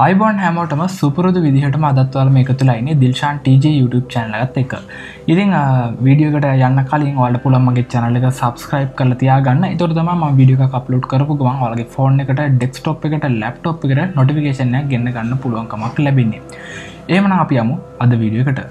iBond හැමෝටම සුපුරුදු විදිහටම අදත් ඔයාලා මේක තුලා ඉන්නේ දිල්ෂාන් TJ YouTube channel එකත් එක්ක. ඉතින් වීඩියෝ එකට යන්න කලින් ඔයාලට පුළුවන් මගේ channel එක subscribe කරලා තියාගන්න. ඒතකොට තමයි මම වීඩියෝ එකක් upload කරපු ගමන් ඔයාලගේ phone එකට, desktop එකට, laptop එකට notification එකක් ගෙන්න ගන්න පුළුවන්කමක් ලැබෙන්නේ. එහෙමනම් අපි යමු අද වීඩියෝ එකට.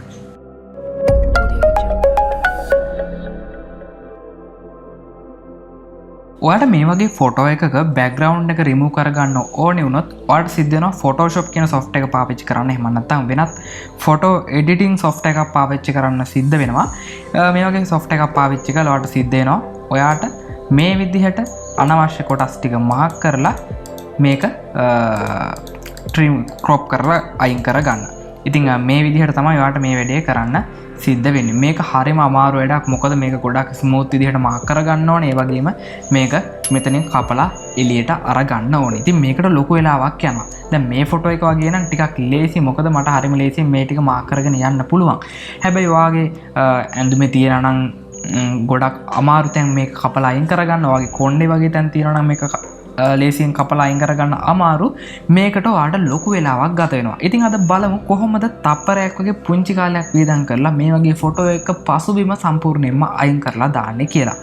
ඔයාට මේ වගේ ෆොටෝ එකක බෑග්‍රවුන්ඩ් එක රිමූව් කරගන්න ඕනේ වුණොත් ඔයාට සිද්ධ වෙනවා Photoshop කියන software එක පාවිච්චි කරන්න. එහෙම නැත්නම් වෙනත් ෆොටෝ එඩිටිංగ్ software එකක් පාවිච්චි කරන්න සිද්ධ වෙනවා. මේ වගේ software එකක් පාවිච්චි කරලා ඔයාට සිද්ධ වෙනවා ඔයාට මේ විදිහට අනවශ්‍ය කොටස් ටික මහක් කරලා මේක trim crop කරලා අයින් කරගන්න. ඉතින් මේ විදිහට තමයි ඔයාට මේ වැඩේ කරන්න සිද්ධ වෙන්නේ. මේක හරිම අමාරු වැඩක්. මොකද මේක ගොඩක් ස්මූත් විදිහට මාක් කරගන්න ඕනේ. ඒ වගේම මේක මෙතනින් කපලා එළියට අරගන්න ඕනේ. ඉතින් මේකට ලොකු වෙලාවක් යනවා. දැන් මේ ෆොටෝ එක වගේ නම් ටිකක් ලේසි. මොකද මට හරිම ලේසියෙන් මේ ටික මාක් කරගෙන යන්න පුළුවන්. හැබැයි ඔයාගේ ඇඳුමේ තියෙනවා නම් ගොඩක් අමාරු තැන් මේක කපලා අයින් කරගන්න. ඔයාගේ කොණ්ඩේ වගේ තැන් තියෙනවා නම් මේක ලේසියෙන් කපලා අයින් කරගන්න අමාරු. මේකට ඔයාට ලොකු වෙලාවක් ගත වෙනවා. ඉතින් අද බලමු කොහොමද තප්පරයක් වගේ පුංචි කාලයක් වේදම් කරලා මේ වගේ ෆොටෝ එක පසුබිම සම්පූර්ණයෙන්ම අයින් කරලා දාන්නේ කියලා.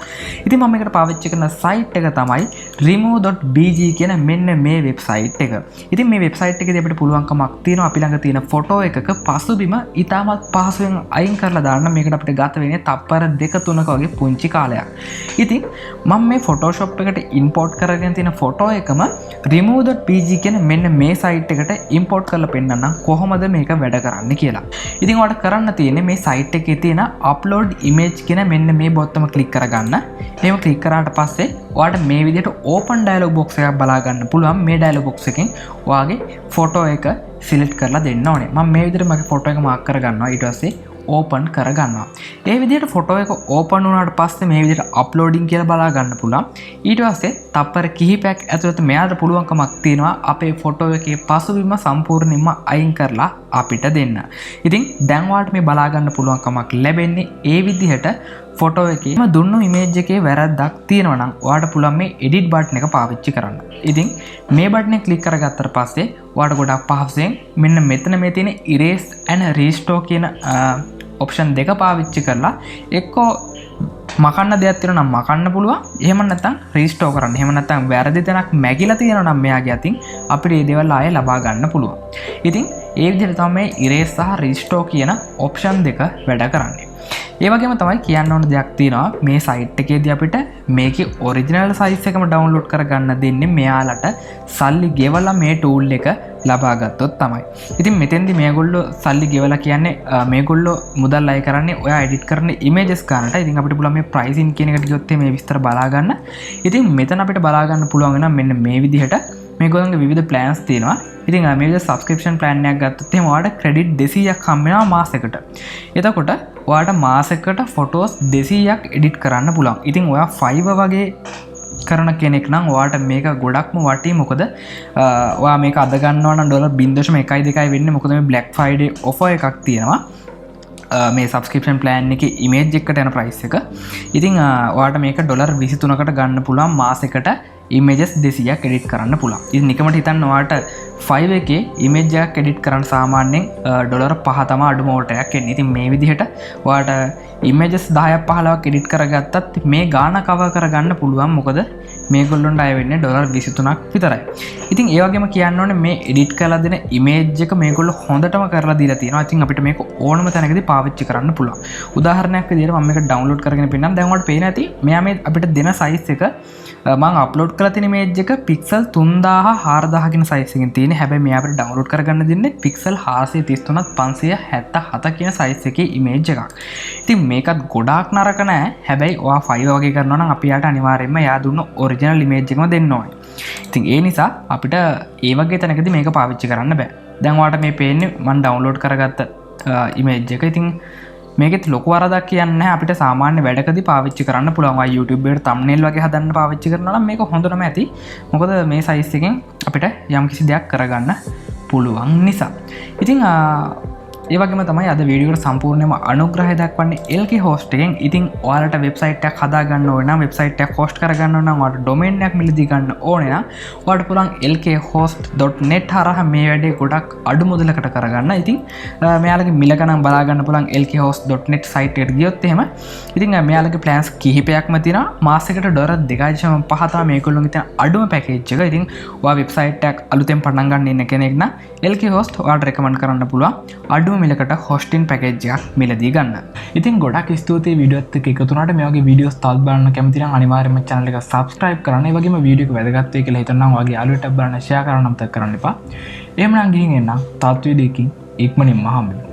ඉතින් මම මේකට පාවිච්චි කරන site එක තමයි remove.bg කියන මෙන්න මේ වෙබ්සයිට් එක. ඉතින් මේ වෙබ්සයිට් එකේදී අපිට පුළුවන්කමක් තියෙනවා අපි ළඟ තියෙන ෆොටෝ එකක පසුබිම ඉතාමත් පහසුවෙන් අයින් කරලා දාන්න. මේකට අපිට ගත වෙන්නේ තප්පර 2-3ක වගේ පුංචි කාලයක්. ඉතින් මම මේ Photoshop එකට import කරගෙන තියෙන ෆොටෝ එකම remove.pg කියන මෙන්න මේ සයිට් එකට import කරලා පෙන්නන්නම් කොහොමද මේක වැඩ කරන්නේ කියලා. ඉතින් ඔයාලට කරන්න තියෙන්නේ මේ සයිට් එකේ තියෙන upload image කියන මෙන්න මේ බොත්තම ක්ලික් කරගන්න. එහෙම ක්ලික් කරාට පස්සේ ඔයාලට මේ විදිහට open dialog box එකක් බලා ගන්න පුළුවන්. මේ dialog box එකෙන් ඔයාගේ ෆොටෝ එක select කරලා දෙන්න ඕනේ. මම මේ විදිහට මගේ ෆොටෝ එක මාක් කරගන්නවා. ඊට පස්සේ ඕපන් කරගන්නවා. ඒ විදිහට ෆොටෝ එක ඕපන් වුණාට පස්සේ මේ විදිහට අප්ලෝඩින් කියලා බලා ගන්න පුළුවන්. ඊට පස්සේ තප්පර කිහිපයක් ඇතුළත මෙයාට පුළුවන්කමක් තියෙනවා අපේ ෆොටෝ එකේ පසුබිම සම්පූර්ණයෙන්ම අයින් කරලා අපිට දෙන්න. ඉතින් දැන් ඔයාලට මේ බලා ගන්න පුළුවන්කමක් ලැබෙන්නේ ඒ විදිහට ෆොටෝ එකේම දුන්නු ඉමේජ් එකේ වැරද්දක් තියෙනවා නම් ඔයාට පුළුවන් මේ edit button එක පාවිච්චි කරන්න. ඉතින් මේ බටන් එක ක්ලික් කරගත්තට පස්සේ ඔයාට ගොඩක් පහසුවෙන් මෙන්න මෙතන මේ තියෙන erase and restore කියන ඔප්ෂන් දෙක පාවිච්චි කරලා එක්කෝ මකන්න දෙයක් තියෙනවා නම් මකන්න පුළුවන්. එහෙම නැත්නම් රීස්ටෝර් කරන්න. එහෙම නැත්නම් වැරදි තැනක් මැකිලා තියෙනවා නම් මෙයාගේ අතින් අපිට මේ දේවල් ආයෙ ලබා ගන්න පුළුවන්. ඉතින් ඒ විදිහට තමයි erase සහ restore කියන ඔප්ෂන් දෙක වැඩ කරන්නේ. ඒ වගේම තමයි කියන්න ඕන දෙයක් තියෙනවා මේ සයිට් එකේදී අපිට මේකේ ඔරිජිනල් සයිස් එකම ඩවුන්ලෝඩ් කරගන්න දෙන්නේ මෙයාලට සල්ලි ගෙවලා මේ ටූල් එක ලබා ගත්තොත් තමයි. ඉතින් මෙතෙන්දී මේගොල්ලෝ සල්ලි ගෙවලා කියන්නේ මේගොල්ලෝ මුදල් අය කරන්නේ ඔයා එඩිට් කරන ඉමේජස් ගන්නට. ඉතින් අපිට පුළුවන් මේ ප්‍රයිසින් කියන එකට ගියොත් මේ විස්තර බලා ගන්න. ඉතින් මෙතන අපිට බලා ගන්න පුළුවන් වෙනවා මෙන්න මේ විදිහට මේගොල්ලන්ගේ විවිධ plans තියෙනවා. ඉතින් මේ විදිහට subscription plan එකක් ගත්තොත් එහෙනම් ඔයාලට credit 200ක් හම්බ වෙනවා මාසෙකට. එතකොට ඔයාලට මාසෙකට photos 200ක් edit කරන්න පුළුවන්. ඉතින් ඔයා Fiverr වගේ කරන කෙනෙක් නම් ඔයාට මේක ගොඩක්ම වටී. මොකද ඔයා මේක අද ගන්නවා නම් $0.1-2 වෙන්නේ. මොකද මේ Black Friday offer එකක් තියෙනවා. මේ subscription plan එකේ image එකට යන price එක. ඉතින් ඔයාට මේක $23කට ගන්න පුළුවන් මාසෙකට images 200ක් edit කරන්න පුළුවන්. ඉතින් නිකමට හිතන්න ඔයාට 5 එකේ image එකක් edit කරන්න සාමාන්‍යයෙන් $5 තමයි අඩුම ඕටයක් එන්නේ. ඉතින් මේ විදිහට ඔයාට images 10ක් 15ක් edit කරගත්තත් මේ ගාණ cover කරගන්න පුළුවන්. මොකද මේගොල්ලොන්ට අය වෙන්නේ $23ක් විතරයි. ඉතින් ඒ වගේම කියන්න ඕනේ මේ edit කරලා දෙන image එක මේගොල්ලෝ හොඳටම කරලා දීලා තියෙනවා. ඉතින් අපිට මේක ඕනම තැනකදී පාවිච්චි කරන්න පුළුවන්. උදාහරණයක් විදිහට මම මේක download කරගෙන පෙන්නනම් දැන් ඔයාලට පේන ඇති මෙයා මේ අපිට දෙන size එක මම අප්ලෝඩ් කරලා තියෙන image එක pixel 3000 4000 කියන size එකකින් තියෙන්නේ. හැබැයි මෙයා අපිට download කරගන්න දෙන්නේ pixel 433ත් 577 කියන size එකේ image එකක්. ඉතින් මේකත් ගොඩාක් නරක නෑ. හැබැයි ඔයා Fiverr වගේ කරනවා නම් අපි යාට අනිවාර්යයෙන්ම එයා දුන්න ඔරිජිනල් image එකම දෙන්න ඕනේ. ඉතින් ඒ නිසා අපිට ඒ වගේ තැනකදී මේක පාවිච්චි කරන්න බෑ. දැන් ඔයාලට මේ පේන්නේ මම download කරගත්ත image එක. ඉතින් මේකෙත් ලොකු වරදක් කියන්නේ නැහැ. අපිට සාමාන්‍ය වැඩකදී පාවිච්චි කරන්න පුළුවන්. ආ YouTube එකට thumbnail වගේ හදන්න පාවිච්චි කරනවා නම් මේක හොඳටම ඇති. මොකද මේ size එකෙන් අපිට යම්කිසි දෙයක් කරගන්න පුළුවන් නිසා. ඉතින් ඒ වගේම තමයි අද වීඩියෝ එකට සම්පූර්ණයෙන්ම අනුග්‍රහය දක්වන්නේ LK host එකෙන්. ඉතින් ඔයාලට වෙබ්සයිට් එකක් හදා ගන්න ඕන නම් වෙබ්සයිට් එකක් host කර ගන්න ඕන නම් ඔයාලට domain එකක් මිලදී ගන්න ඕනේ නම් ඔයාලට පුළුවන් lkhost.net හරහා මේ වැඩේ ගොඩක් අඩු මුදලකට කරගන්න. ඉතින් මෙයාලගේ මිල ගණන් බලා ගන්න පුළුවන් lkhost.net site එකට ගියොත් එහෙම. ඉතින් මෙයාලගේ plans කිහිපයක්ම තියෙනවා. මාසෙකට $2.5 තමයි මේගොල්ලෝගේ තියෙන අඩුම පැකේජ් එක. ඉතින් ඔයා වෙබ්සයිට් එකක් අලුතෙන් පටන් ගන්න ඉන්න කෙනෙක් නම් lkhost ඔයාලට recommend කරන්න පුළුවන්. අඩුම මිලකට hosting package එකක් මිලදී ගන්න. ඉතින් ගොඩක් ස්තුතියි වීඩියෝත් එක්ක එකතු වුණාට මේ වගේ වීඩියෝස් තවත් බලන්න කැමති නම් අනිවාර්යයෙන්ම channel එක subscribe කරන්න. ඒ වගේම වීඩියෝ එක වැදගත් වෙයි කියලා හිතනවා වගේ යාළුවෙක්ට බලන්න share කරන්න අමතක කරන්න එපා. එහෙමනම් ගිහින් එන්න තවත් වීඩියෝකින් ඉක්මනින්ම හම්බෙමු.